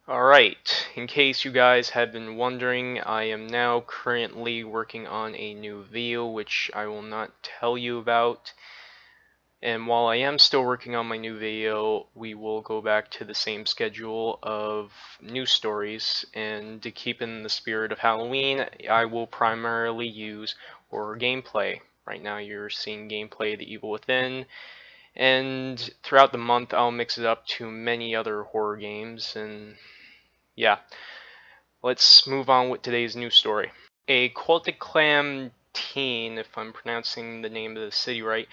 Alright, in case you guys have been wondering, I am now currently working on a new video which I will not tell you about. And while I am still working on my new video, we will go back to the same schedule of news stories, and to keep in the spirit of Halloween, I will primarily use horror gameplay. Right now you're seeing gameplay of The Evil Within, and throughout the month I'll mix it up to many other horror games, and yeah. Let's move on with today's news story. A Qualtic Clam teen, if I'm pronouncing the name of the city right,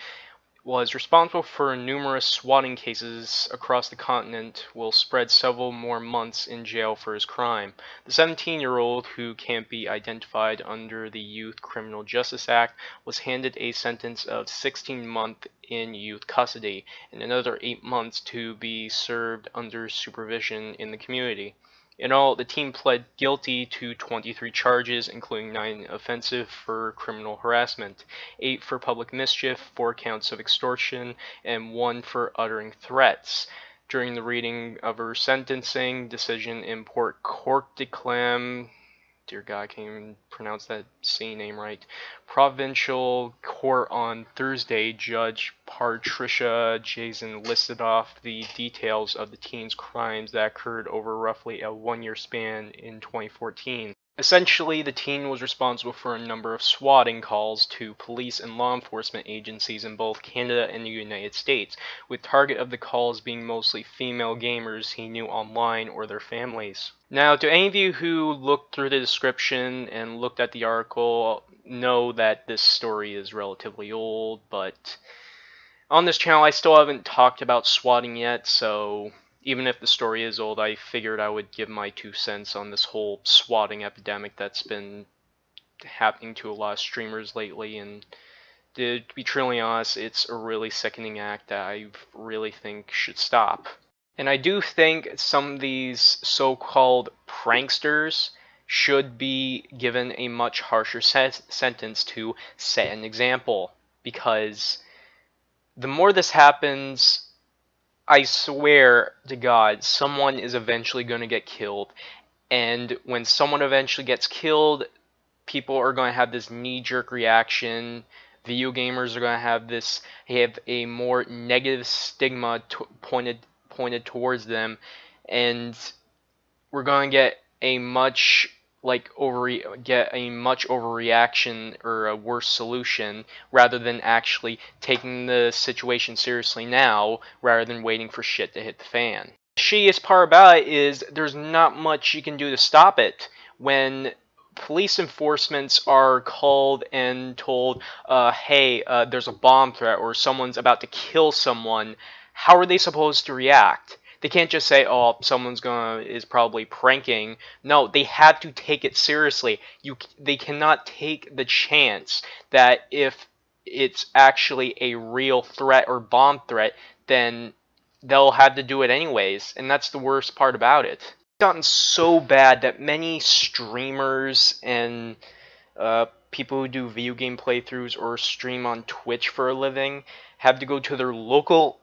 was responsible for numerous swatting cases across the continent, will spread several more months in jail for his crime. The 17-year-old, who can't be identified under the Youth Criminal Justice Act, was handed a sentence of 16 months in youth custody and another 8 months to be served under supervision in the community. In all, the teen pled guilty to 23 charges, including 9 offensive for criminal harassment, 8 for public mischief, 4 counts of extortion, and 1 for uttering threats. During the reading of her sentencing decision in Port Cork de Clam, dear God, I can't even pronounce that city name right, Provincial Court on Thursday, Judge Patricia Jason listed off the details of the teen's crimes that occurred over roughly a one-year span in 2014. Essentially, the teen was responsible for a number of swatting calls to police and law enforcement agencies in both Canada and the United States, with target of the calls being mostly female gamers he knew online or their families. Now, to any of you who looked through the description and looked at the article, know that this story is relatively old, but on this channel I still haven't talked about swatting yet, so even if the story is old, I figured I would give my 2 cents on this whole swatting epidemic that's been happening to a lot of streamers lately, and to be truly honest, it's a really sickening act that I really think should stop. And I do think some of these so-called pranksters should be given a much harsher sentence to set an example, because the more this happens, I swear to God, someone is eventually going to get killed, and when someone eventually gets killed, people are going to have this knee-jerk reaction. Video gamers are going to have a more negative stigma pointed towards them, and we're going to get a much overreaction or a worse solution, rather than actually taking the situation seriously now, rather than waiting for shit to hit the fan. The shittiest part about it is there's not much you can do to stop it. When police enforcements are called and told, hey, there's a bomb threat or someone's about to kill someone, how are they supposed to react? They can't just say, oh, is probably pranking. No, they have to take it seriously. They cannot take the chance that if it's actually a real threat or bomb threat, then they'll have to do it anyways, and that's the worst part about it. It's gotten so bad that many streamers and people who do video game playthroughs or stream on Twitch for a living have to go to their local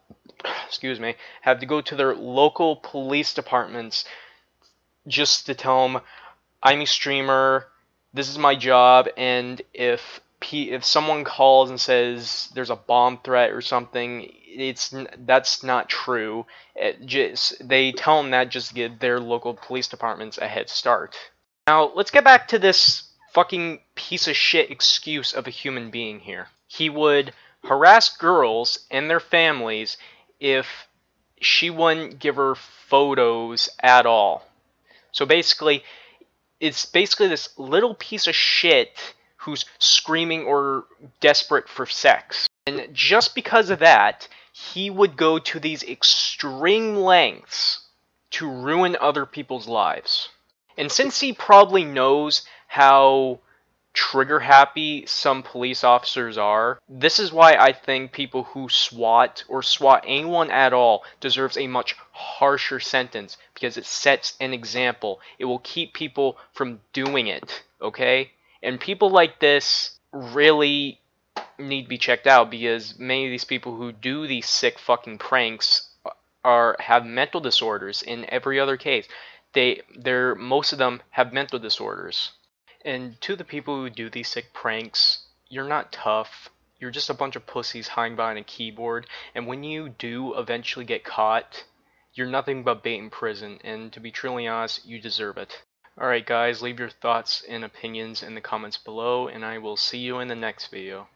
police departments just to tell them, I'm a streamer, this is my job, and if someone calls and says there's a bomb threat or something, that's not true. They tell them that just to give their local police departments a head start. Now, let's get back to this fucking piece of shit excuse of a human being here. He would harass girls and their families if she wouldn't give her photos at all. So basically, it's this little piece of shit who's screaming or desperate for sex. And just because of that, he would go to these extreme lengths to ruin other people's lives. And since he probably knows how trigger happy some police officers are, this is why I think people who swat or swat anyone at all deserves a much harsher sentence, because it sets an example. It will keep people from doing it, okay? And people like this really need to be checked out, because many of these people who do these sick fucking pranks have mental disorders in every other case. most of them have mental disorders. And to the people who do these sick pranks, you're not tough. You're just a bunch of pussies hiding behind a keyboard. And when you do eventually get caught, you're nothing but bait in prison. And to be truly honest, you deserve it. Alright guys, leave your thoughts and opinions in the comments below, and I will see you in the next video.